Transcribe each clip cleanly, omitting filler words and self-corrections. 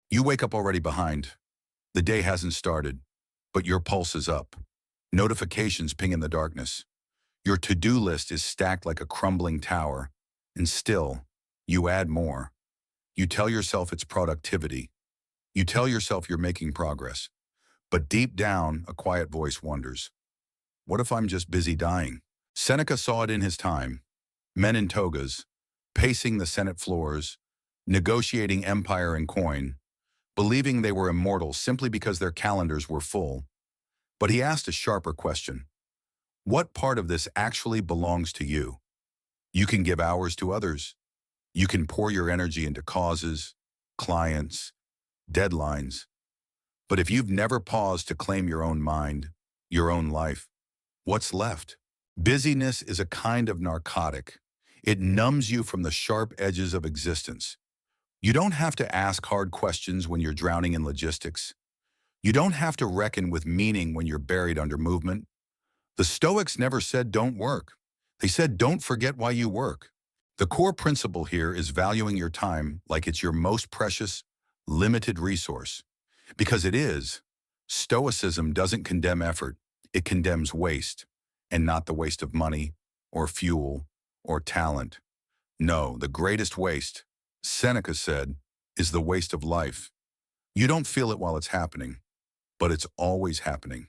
You wake up already behind. The day hasn't started, but your pulse is up. Notifications ping in the darkness. Your to-do list is stacked like a crumbling tower, and still, you add more. You tell yourself it's productivity. You tell yourself you're making progress. But deep down, a quiet voice wonders, what if I'm just busy dying? Seneca saw it in his time. Men in togas, pacing the Senate floors, negotiating empire and coin, believing they were immortal simply because their calendars were full. But he asked a sharper question. What part of this actually belongs to you? You can give hours to others. You can pour your energy into causes, clients, deadlines. But if you've never paused to claim your own mind, your own life, what's left? Busyness is a kind of narcotic. It numbs you from the sharp edges of existence. You don't have to ask hard questions when you're drowning in logistics. You don't have to reckon with meaning when you're buried under movement. The Stoics never said don't work. They said don't forget why you work. The core principle here is valuing your time like it's your most precious, limited resource. Because it is. Stoicism doesn't condemn effort. It condemns waste, and not the waste of money, or fuel, or talent. No, the greatest waste, Seneca said, is the waste of life. You don't feel it while it's happening, but it's always happening.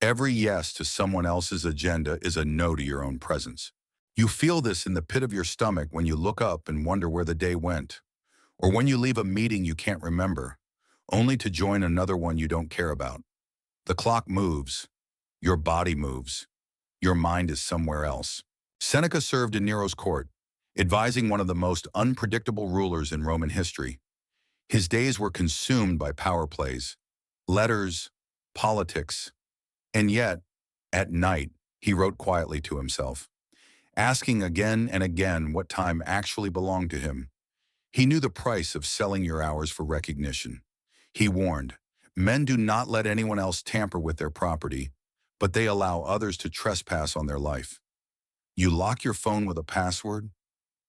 Every yes to someone else's agenda is a no to your own presence. You feel this in the pit of your stomach when you look up and wonder where the day went, or when you leave a meeting you can't remember, only to join another one you don't care about. The clock moves, your body moves, your mind is somewhere else. Seneca served in Nero's court, advising one of the most unpredictable rulers in Roman history. His days were consumed by power plays, letters, politics, and yet, at night, he wrote quietly to himself, asking again and again what time actually belonged to him. He knew the price of selling your hours for recognition. He warned, men do not let anyone else tamper with their property, but they allow others to trespass on their life. You lock your phone with a password,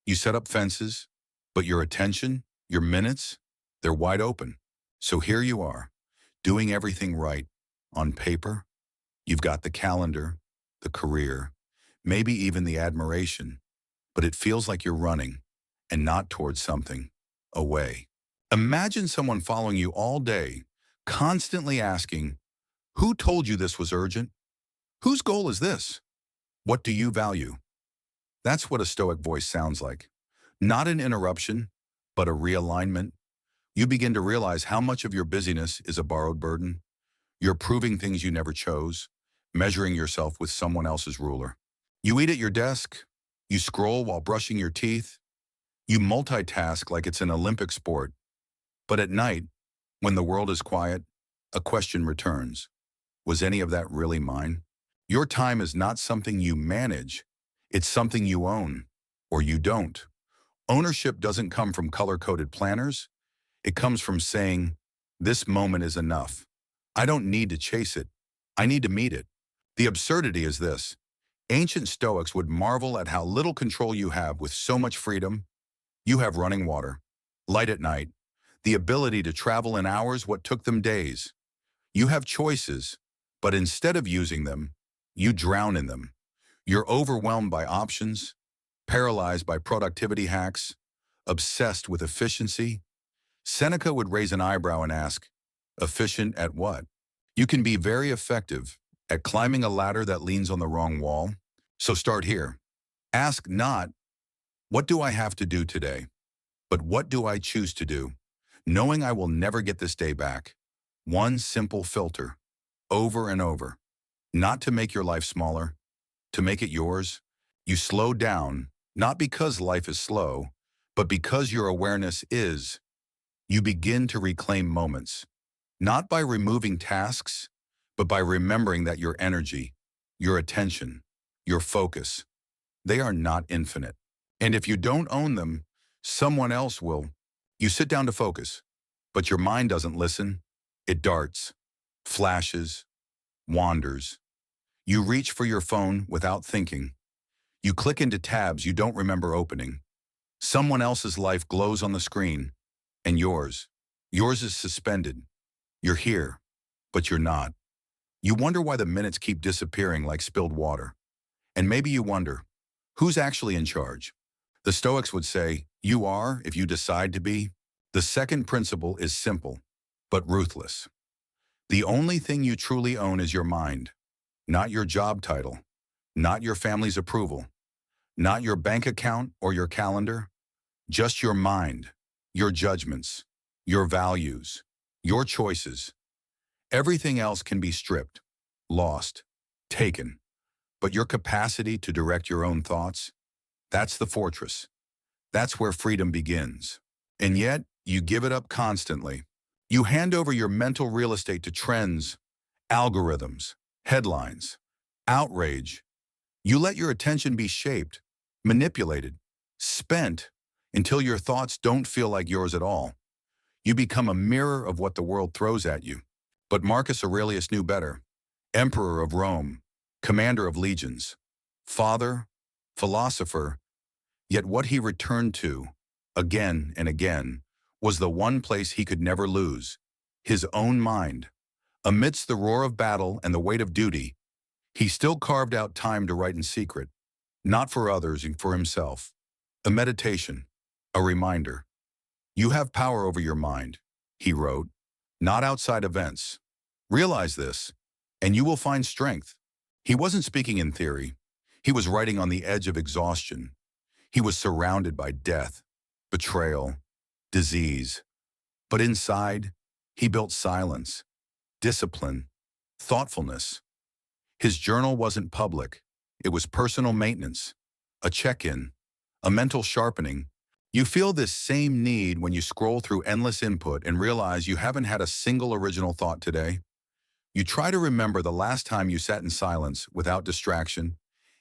you set up fences, but your attention, your minutes, they're wide open. So here you are, doing everything right. On paper, you've got the calendar, the career, maybe even the admiration, but it feels like you're running, and not towards something, away. Imagine someone following you all day, constantly asking, who told you this was urgent? Whose goal is this? What do you value? That's what a Stoic voice sounds like. Not an interruption, but a realignment. You begin to realize how much of your busyness is a borrowed burden. You're proving things you never chose, measuring yourself with someone else's ruler. You eat at your desk, you scroll while brushing your teeth, you multitask like it's an Olympic sport. But at night, when the world is quiet, a question returns. Was any of that really mine? Your time is not something you manage. It's something you own, or you don't. Ownership doesn't come from color-coded planners. It comes from saying, this moment is enough. I don't need to chase it. I need to meet it. The absurdity is this. Ancient Stoics would marvel at how little control you have with so much freedom. You have running water, light at night, the ability to travel in hours what took them days. You have choices, but instead of using them, you drown in them. You're overwhelmed by options, paralyzed by productivity hacks, obsessed with efficiency. Seneca would raise an eyebrow and ask, efficient at what? You can be very effective at climbing a ladder that leans on the wrong wall. So start here. Ask not, what do I have to do today? But what do I choose to do? Knowing I will never get this day back. One simple filter, over and over. Not to make your life smaller, to make it yours. You slow down, not because life is slow, but because your awareness is. You begin to reclaim moments, not by removing tasks, but by remembering that your energy, your attention, your focus, they are not infinite. And if you don't own them, someone else will. You sit down to focus, but your mind doesn't listen. It darts, flashes, wanders. You reach for your phone without thinking. You click into tabs you don't remember opening. Someone else's life glows on the screen, and yours, Yours is suspended. You're here, but you're not. You wonder why the minutes keep disappearing like spilled water. And maybe you wonder, who's actually in charge? The Stoics would say, you are if you decide to be. The second principle is simple, but ruthless. The only thing you truly own is your mind, not your job title, not your family's approval, not your bank account or your calendar, just your mind, your judgments, your values, your choices. Everything else can be stripped, lost, taken. But your capacity to direct your own thoughts, that's the fortress. That's where freedom begins. And yet, you give it up constantly. You hand over your mental real estate to trends, algorithms, headlines, outrage. You let your attention be shaped, manipulated, spent, until your thoughts don't feel like yours at all. You become a mirror of what the world throws at you. But Marcus Aurelius knew better. Emperor of Rome, commander of legions, father, philosopher, yet what he returned to, again and again, was the one place he could never lose, his own mind. Amidst the roar of battle and the weight of duty, he still carved out time to write in secret, not for others and for himself. A meditation, a reminder. You have power over your mind, he wrote, not outside events. Realize this, and you will find strength. He wasn't speaking in theory. He was writing on the edge of exhaustion. He was surrounded by death, betrayal, disease. But inside, he built silence, discipline, thoughtfulness. His journal wasn't public. It was personal maintenance, a check-in, a mental sharpening. You feel this same need when you scroll through endless input and realize you haven't had a single original thought today. You try to remember the last time you sat in silence without distraction,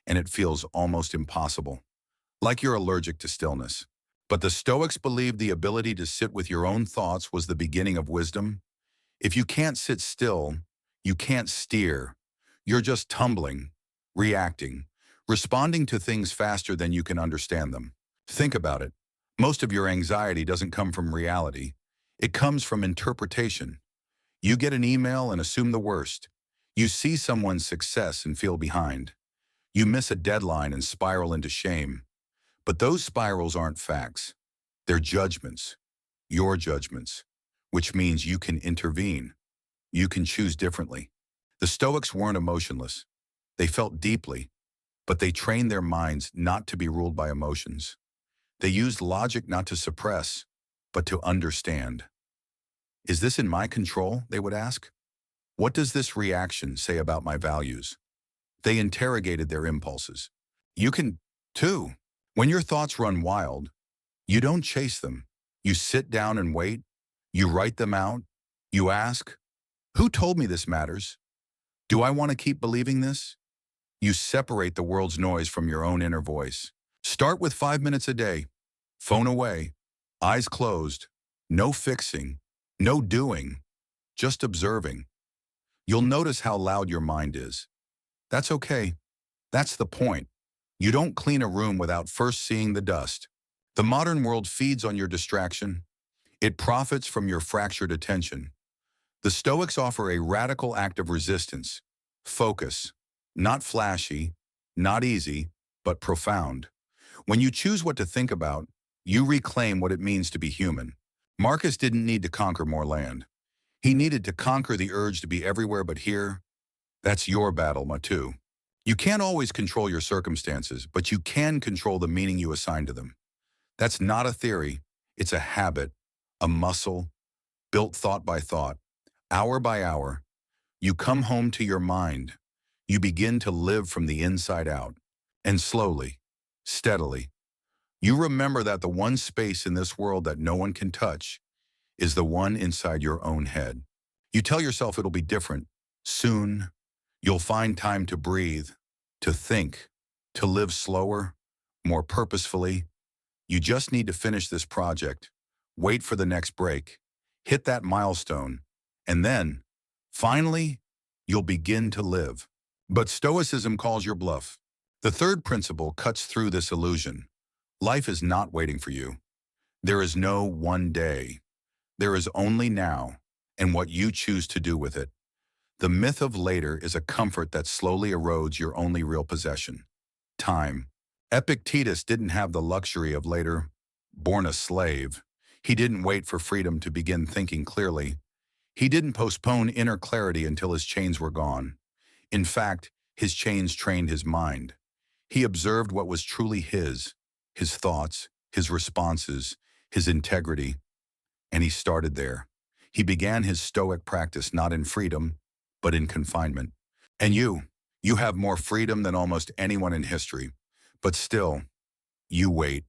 and it feels almost impossible, like you're allergic to stillness. But the Stoics believed the ability to sit with your own thoughts was the beginning of wisdom. If you can't sit still, you can't steer. You're just tumbling, reacting, responding to things faster than you can understand them. Think about it. Most of your anxiety doesn't come from reality. It comes from interpretation. You get an email and assume the worst. You see someone's success and feel behind. You miss a deadline and spiral into shame. But those spirals aren't facts. They're judgments, your judgments, which means you can intervene. You can choose differently. The Stoics weren't emotionless. They felt deeply, but they trained their minds not to be ruled by emotions. They used logic not to suppress, but to understand. Is this in my control? They would ask. What does this reaction say about my values? They interrogated their impulses. You can, too. When your thoughts run wild, you don't chase them. You sit down and wait. You write them out. You ask, who told me this matters? Do I want to keep believing this? You separate the world's noise from your own inner voice. Start with 5 minutes a day. Phone away. Eyes closed. No fixing. No doing. Just observing. You'll notice how loud your mind is. That's okay. That's the point. You don't clean a room without first seeing the dust. The modern world feeds on your distraction. It profits from your fractured attention. The Stoics offer a radical act of resistance. Focus. Not flashy, not easy, but profound. When you choose what to think about, you reclaim what it means to be human. Marcus didn't need to conquer more land. He needed to conquer the urge to be everywhere but here. That's your battle, Matu. You can't always control your circumstances, but you can control the meaning you assign to them. That's not a theory. It's a habit, a muscle, built thought by thought, hour by hour. You come home to your mind. You begin to live from the inside out. And slowly, steadily, you remember that the one space in this world that no one can touch is the one inside your own head. You tell yourself it'll be different. Soon, you'll find time to breathe, to think, to live slower, more purposefully. You just need to finish this project, wait for the next break, hit that milestone, and then, finally, you'll begin to live. But Stoicism calls your bluff. The third principle cuts through this illusion. Life is not waiting for you. There is no one day, There is only now, and what you choose to do with it. The myth of later is a comfort that slowly erodes your only real possession: time. Epictetus didn't have the luxury of later. Born a slave, he didn't wait for freedom to begin thinking clearly. He didn't postpone inner clarity until his chains were gone. In fact, his chains trained his mind. He observed what was truly his thoughts, his responses, his integrity, and he started there. He began his Stoic practice not in freedom, but in confinement. And you have more freedom than almost anyone in history. But still, you wait.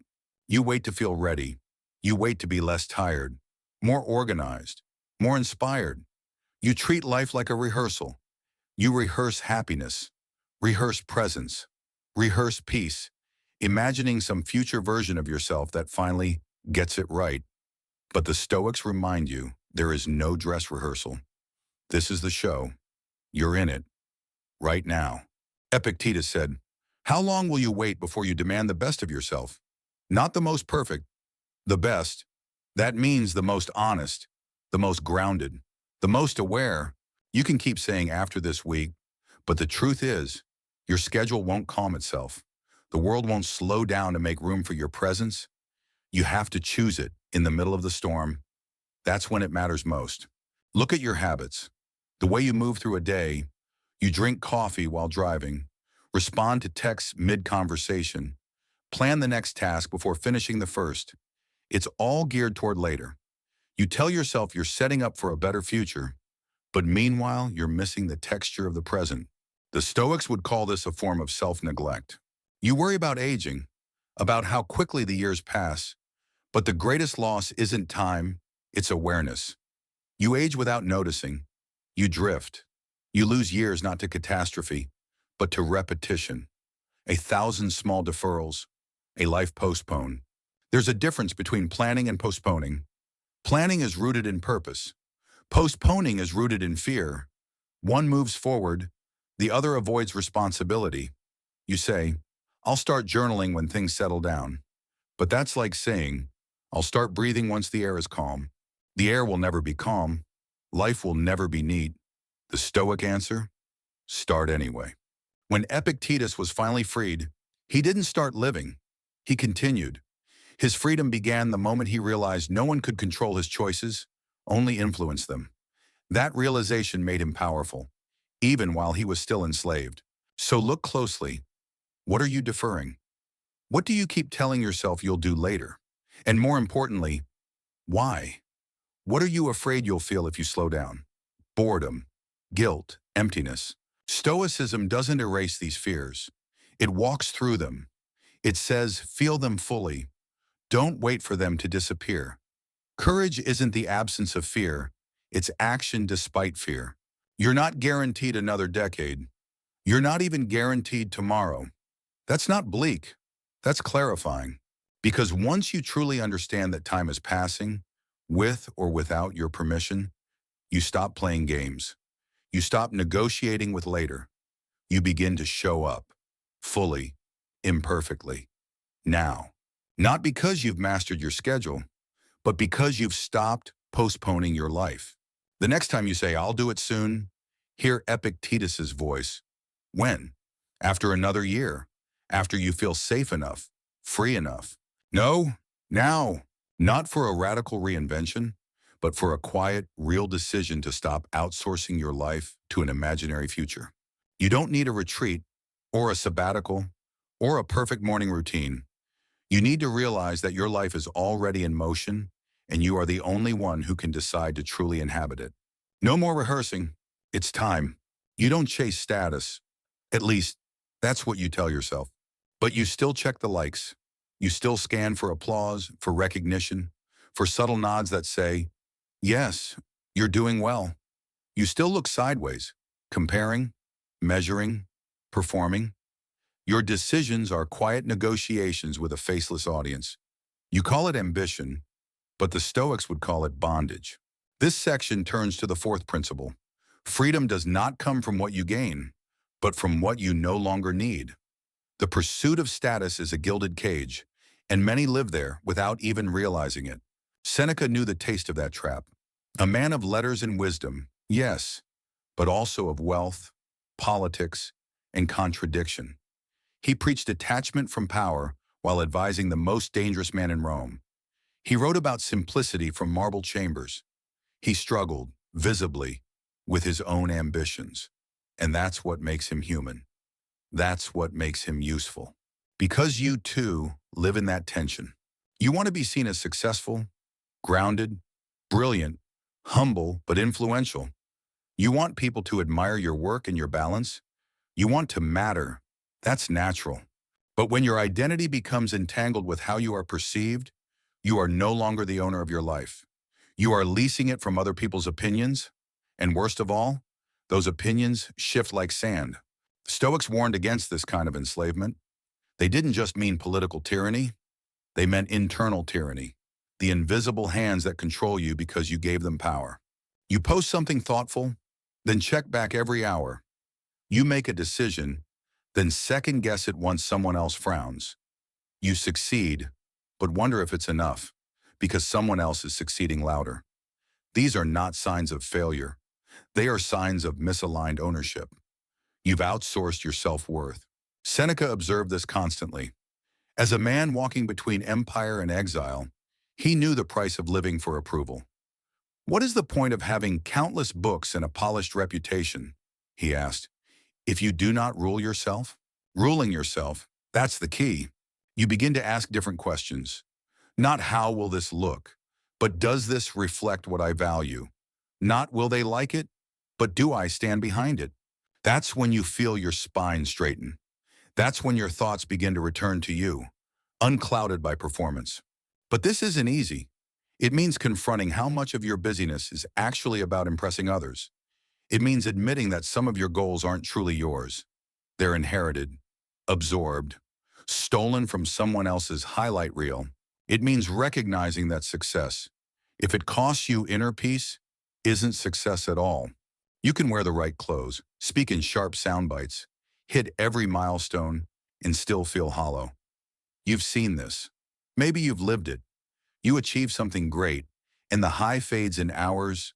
You wait to feel ready. You wait to be less tired, more organized, more inspired. You treat life like a rehearsal. You rehearse happiness, rehearse presence, rehearse peace, imagining some future version of yourself that finally gets it right. But the Stoics remind you there is no dress rehearsal. This is the show. You're in it, right now. Epictetus said, "How long will you wait before you demand the best of yourself? Not the most perfect, the best. That means the most honest, the most grounded, the most aware." You can keep saying after this week, but the truth is, your schedule won't calm itself. The world won't slow down to make room for your presence. You have to choose it in the middle of the storm. That's when it matters most. Look at your habits. The way you move through a day, you drink coffee while driving, respond to texts mid-conversation, plan the next task before finishing the first. It's all geared toward later. You tell yourself you're setting up for a better future, but meanwhile, you're missing the texture of the present. The Stoics would call this a form of self-neglect. You worry about aging, about how quickly the years pass, but the greatest loss isn't time, it's awareness. You age without noticing. You drift. You lose years not to catastrophe, but to repetition. 1,000 small deferrals, a life postponed. There's a difference between planning and postponing. Planning is rooted in purpose. Postponing is rooted in fear. One moves forward, the other avoids responsibility. You say, "I'll start journaling when things settle down." But that's like saying, "I'll start breathing once the air is calm." The air will never be calm. Life will never be neat. The Stoic answer? Start anyway. When Epictetus was finally freed, he didn't start living. He continued. His freedom began the moment he realized no one could control his choices, only influence them. That realization made him powerful, even while he was still enslaved. So look closely. What are you deferring? What do you keep telling yourself you'll do later? And more importantly, why? What are you afraid you'll feel if you slow down? Boredom, guilt, emptiness. Stoicism doesn't erase these fears. It walks through them. It says, feel them fully. Don't wait for them to disappear. Courage isn't the absence of fear. It's action despite fear. You're not guaranteed another decade. You're not even guaranteed tomorrow. That's not bleak. That's clarifying. Because once you truly understand that time is passing, with or without your permission, you stop playing games. You stop negotiating with later. You begin to show up, fully, imperfectly, now. Not because you've mastered your schedule, but because you've stopped postponing your life. The next time you say, "I'll do it soon," hear Epictetus's voice. When? After another year. After you feel safe enough, free enough. No, now. Not for a radical reinvention, but for a quiet, real decision to stop outsourcing your life to an imaginary future. You don't need a retreat, or a sabbatical, or a perfect morning routine. You need to realize that your life is already in motion, and you are the only one who can decide to truly inhabit it. No more rehearsing. It's time. You don't chase status. At least, that's what you tell yourself. But you still check the likes. You still scan for applause, for recognition, for subtle nods that say, "Yes, you're doing well." You still look sideways, comparing, measuring, performing. Your decisions are quiet negotiations with a faceless audience. You call it ambition, but the Stoics would call it bondage. This section turns to the fourth principle. Freedom does not come from what you gain, but from what you no longer need. The pursuit of status is a gilded cage, and many live there without even realizing it. Seneca knew the taste of that trap. A man of letters and wisdom, yes, but also of wealth, politics, and contradiction. He preached detachment from power while advising the most dangerous man in Rome. He wrote about simplicity from marble chambers. He struggled, visibly, with his own ambitions. And that's what makes him human. That's what makes him useful. Because you, too, live in that tension. You want to be seen as successful, grounded, brilliant, humble, but influential. You want people to admire your work and your balance. You want to matter. That's natural. But when your identity becomes entangled with how you are perceived, you are no longer the owner of your life. You are leasing it from other people's opinions. And worst of all, those opinions shift like sand. Stoics warned against this kind of enslavement. They didn't just mean political tyranny. They meant internal tyranny, the invisible hands that control you because you gave them power. You post something thoughtful, then check back every hour. You make a decision, then second guess it once someone else frowns. You succeed, but wonder if it's enough, because someone else is succeeding louder. These are not signs of failure. They are signs of misaligned ownership. You've outsourced your self-worth. Seneca observed this constantly. As a man walking between empire and exile, he knew the price of living for approval. What is the point of having countless books and a polished reputation, he asked, if you do not rule yourself? Ruling yourself, that's the key. You begin to ask different questions. Not how will this look, but does this reflect what I value? Not will they like it, but do I stand behind it? That's when you feel your spine straighten. That's when your thoughts begin to return to you, unclouded by performance. But this isn't easy. It means confronting how much of your busyness is actually about impressing others. It means admitting that some of your goals aren't truly yours. They're inherited, absorbed, stolen from someone else's highlight reel. It means recognizing that success, if it costs you inner peace, isn't success at all. You can wear the right clothes, speak in sharp sound bites, hit every milestone, and still feel hollow. You've seen this. Maybe you've lived it. You achieve something great, and the high fades in hours.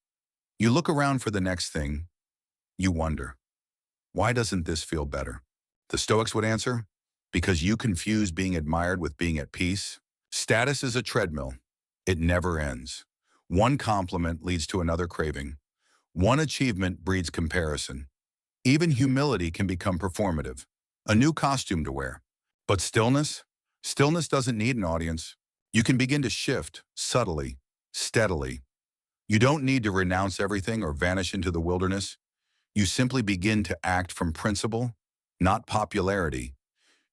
You look around for the next thing. You wonder, why doesn't this feel better? The Stoics would answer, because you confuse being admired with being at peace. Status is a treadmill. It never ends. One compliment leads to another craving. One achievement breeds comparison. Even humility can become performative, a new costume to wear. But stillness doesn't need an audience. You can begin to shift subtly, steadily. You don't need to renounce everything or vanish into the wilderness. You simply begin to act from principle, not popularity.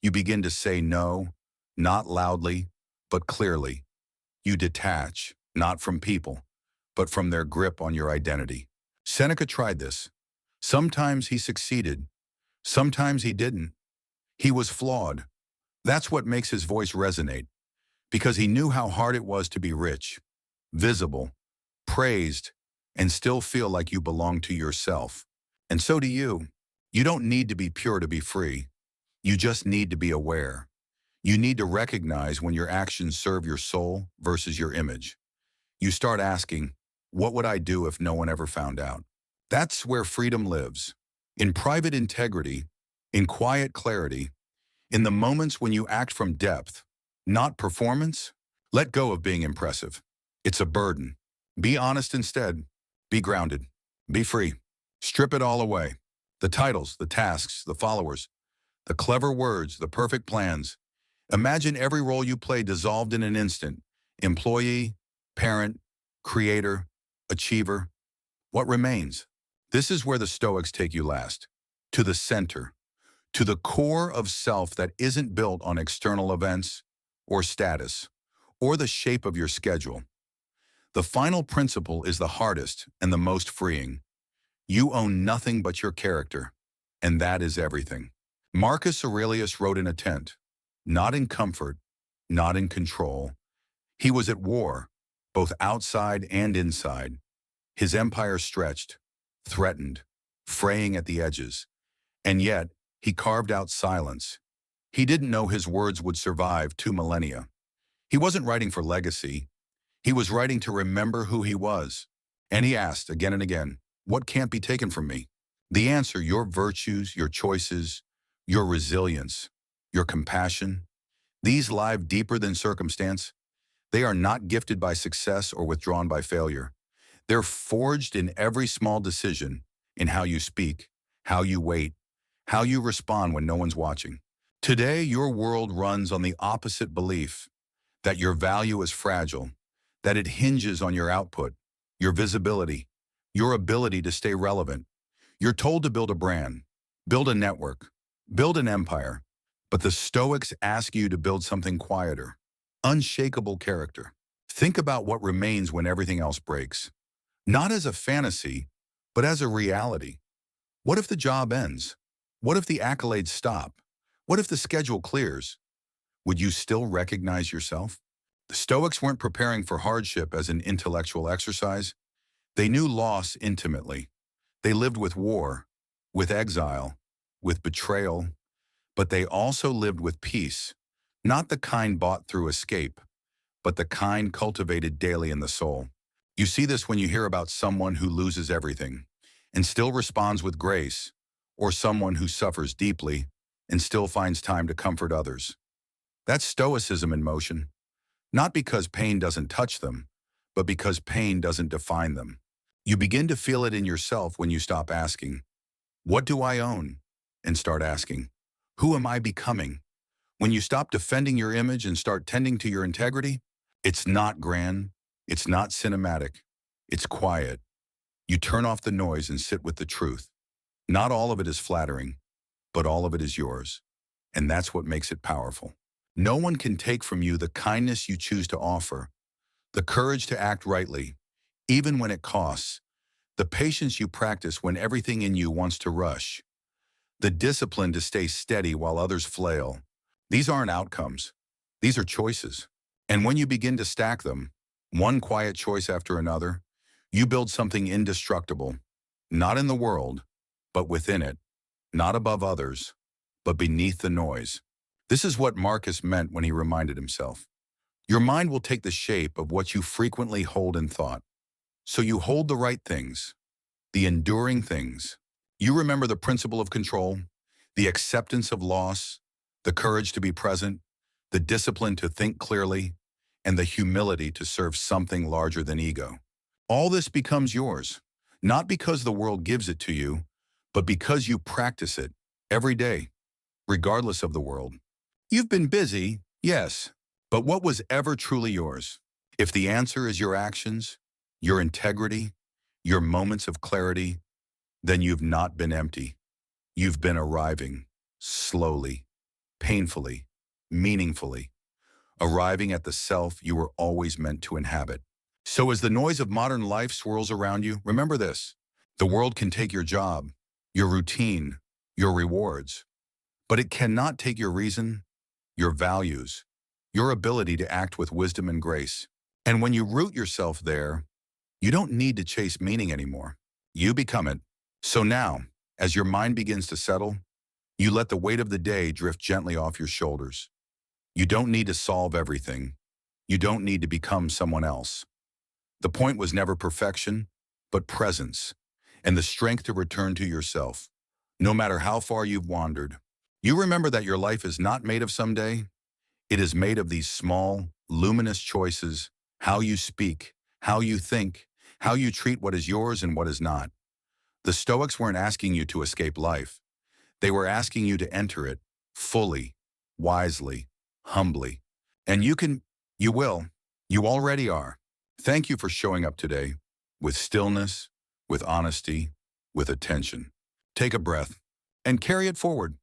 You begin to say no, not loudly, but clearly. You detach, not from people, but from their grip on your identity. Seneca tried this. Sometimes he succeeded. Sometimes he didn't. He was flawed. That's what makes his voice resonate, because he knew how hard it was to be rich, visible, praised, and still feel like you belong to yourself. And so do you. You don't need to be pure to be free. You just need to be aware. You need to recognize when your actions serve your soul versus your image. You start asking, what would I do if no one ever found out? That's where freedom lives. In private integrity, in quiet clarity, in the moments when you act from depth, not performance. Let go of being impressive. It's a burden. Be honest instead. Be grounded. Be free. Strip it all away. The titles, the tasks, the followers, the clever words, the perfect plans. Imagine every role you play dissolved in an instant. Employee, parent, creator, achiever. What remains? This is where the Stoics take you last. To the center. To the core of self that isn't built on external events or status or the shape of your schedule. The final principle is the hardest and the most freeing. You own nothing but your character, and that is everything. Marcus Aurelius wrote in a tent, not in comfort, not in control. He was at war, both outside and inside. His empire stretched, threatened, fraying at the edges. And yet, he carved out silence. He didn't know his words would survive 2 millennia. He wasn't writing for legacy. He was writing to remember who he was. And he asked again and again, what can't be taken from me? The answer, your virtues, your choices, your resilience, your compassion, these lie deeper than circumstance. They are not gifted by success or withdrawn by failure. They're forged in every small decision, in how you speak, how you wait, how you respond when no one's watching. Today, your world runs on the opposite belief, that your value is fragile, that it hinges on your output, your visibility, your ability to stay relevant. You're told to build a brand, build a network, build an empire, but the Stoics ask you to build something quieter, unshakable character. Think about what remains when everything else breaks. Not as a fantasy, but as a reality. What if the job ends? What if the accolades stop? What if the schedule clears? Would you still recognize yourself? The Stoics weren't preparing for hardship as an intellectual exercise. They knew loss intimately. They lived with war, with exile, with betrayal, but they also lived with peace, not the kind bought through escape, but the kind cultivated daily in the soul. You see this when you hear about someone who loses everything and still responds with grace, or someone who suffers deeply and still finds time to comfort others. That's Stoicism in motion, not because pain doesn't touch them, but because pain doesn't define them. You begin to feel it in yourself when you stop asking, what do I own? And start asking, who am I becoming? When you stop defending your image and start tending to your integrity, it's not grand, it's not cinematic, it's quiet. You turn off the noise and sit with the truth. Not all of it is flattering, but all of it is yours. And that's what makes it powerful. No one can take from you the kindness you choose to offer, the courage to act rightly, even when it costs, the patience you practice when everything in you wants to rush, the discipline to stay steady while others flail. These aren't outcomes. These are choices. And when you begin to stack them, one quiet choice after another, you build something indestructible, not in the world, but within it, not above others, but beneath the noise. This is what Marcus meant when he reminded himself. Your mind will take the shape of what you frequently hold in thought. So you hold the right things, the enduring things. You remember the principle of control, the acceptance of loss, the courage to be present, the discipline to think clearly, and the humility to serve something larger than ego. All this becomes yours, not because the world gives it to you, but because you practice it every day, regardless of the world. You've been busy, yes, but what was ever truly yours? If the answer is your actions, your integrity, your moments of clarity, then you've not been empty. You've been arriving, slowly, painfully, meaningfully, arriving at the self you were always meant to inhabit. So as the noise of modern life swirls around you, remember this. The world can take your job, your routine, your rewards, but it cannot take your reason, your values, your ability to act with wisdom and grace. And when you root yourself there, you don't need to chase meaning anymore. You become it. So now, as your mind begins to settle, you let the weight of the day drift gently off your shoulders. You don't need to solve everything. You don't need to become someone else. The point was never perfection, but presence, and the strength to return to yourself, no matter how far you've wandered. You remember that your life is not made of someday. It is made of these small, luminous choices, how you speak, how you think, how you treat what is yours and what is not. The Stoics weren't asking you to escape life. They were asking you to enter it fully, wisely, humbly. And you will, you already are. Thank you for showing up today with stillness, with honesty, with attention. Take a breath and carry it forward.